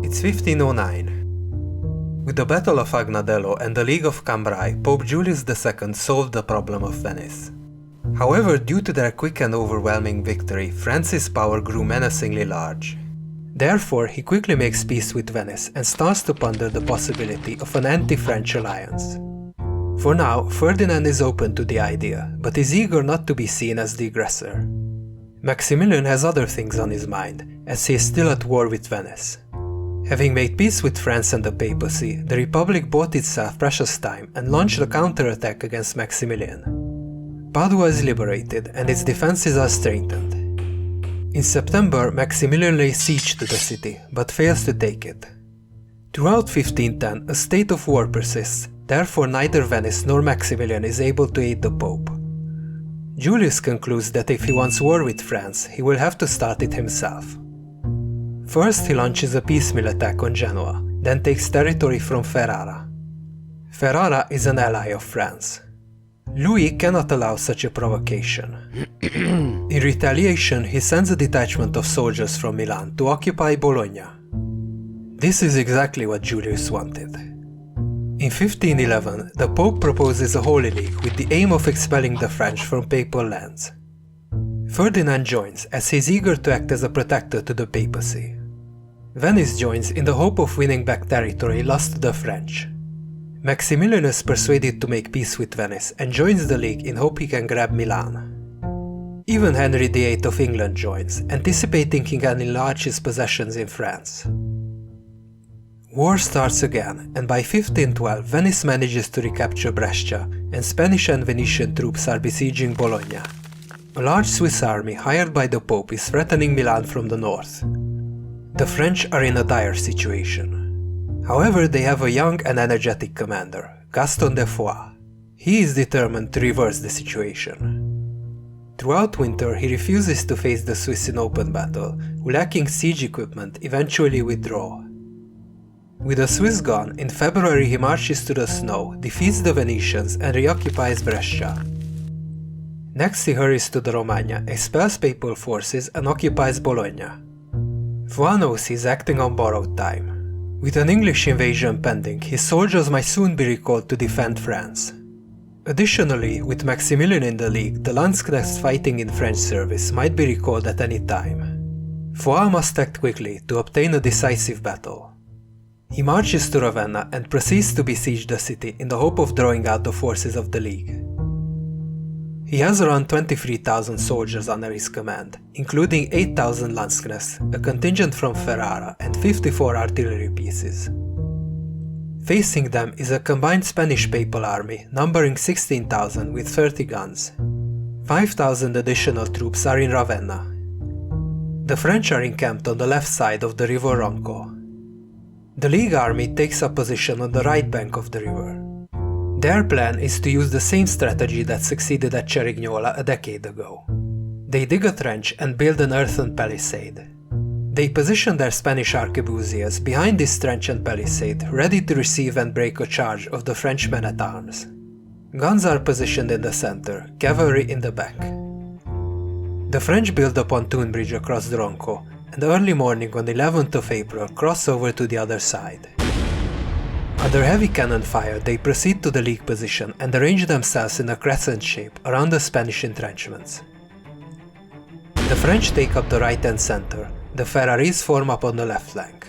It's 1509. With the Battle of Agnadello and the League of Cambrai, Pope Julius II solved the problem of Venice. However, due to their quick and overwhelming victory, France's power grew menacingly large. Therefore, he quickly makes peace with Venice and starts to ponder the possibility of an anti-French alliance. For now, Ferdinand is open to the idea, but is eager not to be seen as the aggressor. Maximilian has other things on his mind, as he is still at war with Venice. Having made peace with France and the papacy, the Republic bought itself precious time and launched a counterattack against Maximilian. Padua is liberated and its defenses are strengthened. In September, Maximilian lays siege to the city, but fails to take it. Throughout 1510, a state of war persists, therefore neither Venice nor Maximilian is able to aid the Pope. Julius concludes that if he wants war with France, he will have to start it himself. First, he launches a piecemeal attack on Genoa, then takes territory from Ferrara. Ferrara is an ally of France. Louis cannot allow such a provocation. In retaliation, he sends a detachment of soldiers from Milan to occupy Bologna. This is exactly what Julius wanted. In 1511, the Pope proposes a Holy League with the aim of expelling the French from papal lands. Ferdinand joins, as he is eager to act as a protector to the papacy. Venice joins in the hope of winning back territory lost to the French. Maximilian is persuaded to make peace with Venice and joins the League in hope he can grab Milan. Even Henry VIII of England joins, anticipating he can enlarge his possessions in France. War starts again, and by 1512 Venice manages to recapture Brescia, and Spanish and Venetian troops are besieging Bologna. A large Swiss army hired by the Pope is threatening Milan from the north. The French are in a dire situation. However, they have a young and energetic commander, Gaston de Foix. He is determined to reverse the situation. Throughout winter, he refuses to face the Swiss in open battle, who, lacking siege equipment, eventually withdraw. With the Swiss gone, in February he marches to the snow, defeats the Venetians and reoccupies Brescia. Next he hurries to the Romagna, expels papal forces and occupies Bologna. Foix knows he is acting on borrowed time. With an English invasion pending, his soldiers might soon be recalled to defend France. Additionally, with Maximilian in the League, the Landsknechts fighting in French service might be recalled at any time. Foix must act quickly to obtain a decisive battle. He marches to Ravenna and proceeds to besiege the city in the hope of drawing out the forces of the League. He has around 23,000 soldiers under his command, including 8,000 Landsknechts, a contingent from Ferrara, and 54 artillery pieces. Facing them is a combined Spanish papal army numbering 16,000 with 30 guns. 5,000 additional troops are in Ravenna. The French are encamped on the left side of the river Ronco. The League army takes up position on the right bank of the river. Their plan is to use the same strategy that succeeded at Cerignola a decade ago. They dig a trench and build an earthen palisade. They position their Spanish arquebusiers behind this trench and palisade, ready to receive and break a charge of the French men-at-arms. Guns are positioned in the center, cavalry in the back. The French build a pontoon bridge across the Ronco, and early morning on the 11th of April cross over to the other side. Under heavy cannon fire, they proceed to the League position and arrange themselves in a crescent shape around the Spanish entrenchments. The French take up the right and center, the Ferraris form up on the left flank.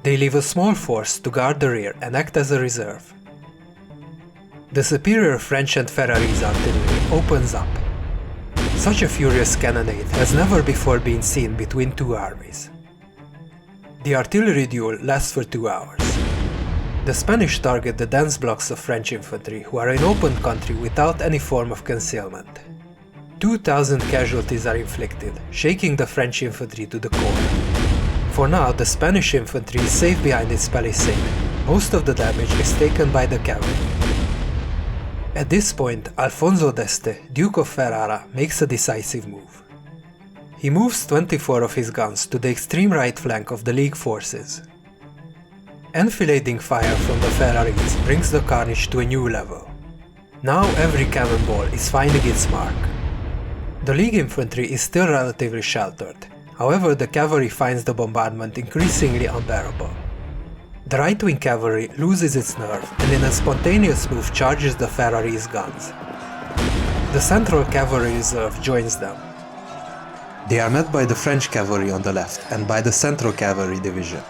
They leave a small force to guard the rear and act as a reserve. The superior French and Ferraris artillery opens up. Such a furious cannonade has never before been seen between two armies. The artillery duel lasts for 2 hours. The Spanish target the dense blocks of French infantry who are in open country without any form of concealment. 2,000 casualties are inflicted, shaking the French infantry to the core. For now, the Spanish infantry is safe behind its palisade. Most of the damage is taken by the cavalry. At this point, Alfonso d'Este, Duke of Ferrara, makes a decisive move. He moves 24 of his guns to the extreme right flank of the League forces. Enfilading fire from the Ferraris brings the carnage to a new level. Now every cannonball is finding its mark. The League infantry is still relatively sheltered. However, the cavalry finds the bombardment increasingly unbearable. The right-wing cavalry loses its nerve and in a spontaneous move charges the Ferrarese guns. The central cavalry reserve joins them. They are met by the French cavalry on the left and by the central cavalry division.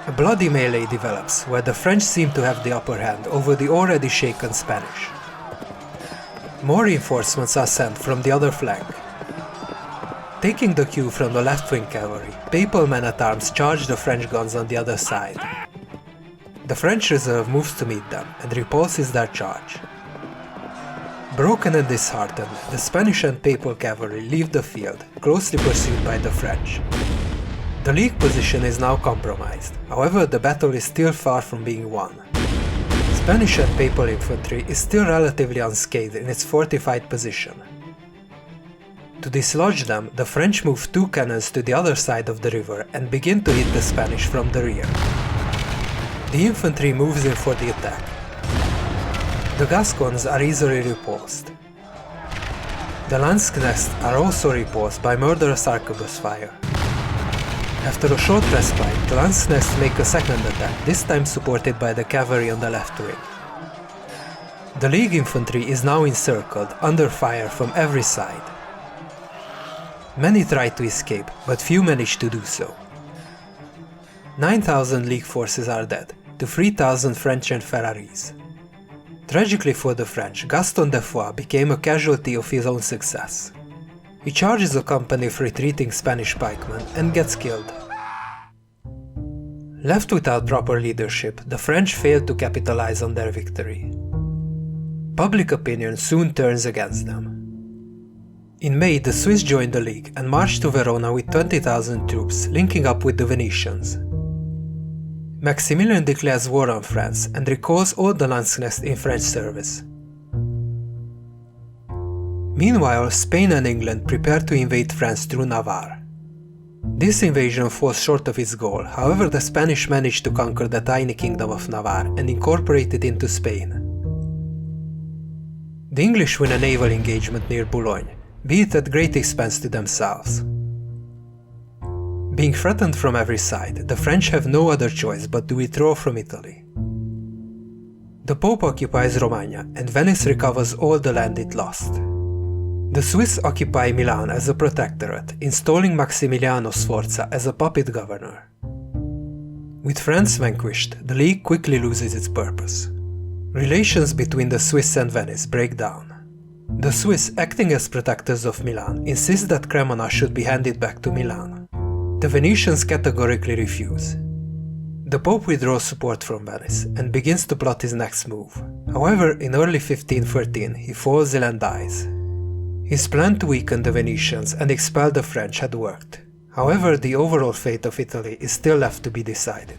A bloody melee develops, where the French seem to have the upper hand over the already shaken Spanish. More reinforcements are sent from the other flank. Taking the cue from the left-wing cavalry, papal men-at-arms charge the French guns on the other side. The French reserve moves to meet them and repulses their charge. Broken and disheartened, the Spanish and papal cavalry leave the field, closely pursued by the French. The League position is now compromised, however the battle is still far from being won. Spanish and papal infantry is still relatively unscathed in its fortified position. To dislodge them, the French move 2 cannons to the other side of the river and begin to hit the Spanish from the rear. The infantry moves in for the attack. The Gascons are easily repulsed. The Landsknechts are also repulsed by murderous arquebus fire. After a short respite, the Landsknechts make a second attack, this time supported by the cavalry on the left wing. The League infantry is now encircled, under fire from every side. Many try to escape, but few manage to do so. 9,000 League forces are dead, to 3,000 French and Ferrarese. Tragically for the French, Gaston de Foix became a casualty of his own success. He charges a company of retreating Spanish pikemen and gets killed. Left without proper leadership, the French failed to capitalize on their victory. Public opinion soon turns against them. In May, the Swiss joined the League and marched to Verona with 20,000 troops, linking up with the Venetians. Maximilian declares war on France and recalls all the Landsknechts in French service. Meanwhile, Spain and England prepare to invade France through Navarre. This invasion falls short of its goal, however the Spanish manage to conquer the tiny kingdom of Navarre and incorporate it into Spain. The English win a naval engagement near Boulogne, be it at great expense to themselves. Being threatened from every side, the French have no other choice but to withdraw from Italy. The Pope occupies Romagna and Venice recovers all the land it lost. The Swiss occupy Milan as a protectorate, installing Massimiliano Sforza as a puppet governor. With France vanquished, the League quickly loses its purpose. Relations between the Swiss and Venice break down. The Swiss, acting as protectors of Milan, insist that Cremona should be handed back to Milan. The Venetians categorically refuse. The Pope withdraws support from Venice and begins to plot his next move. However, in early 1513 he falls ill and dies. His plan to weaken the Venetians and expel the French had worked. However, the overall fate of Italy is still left to be decided.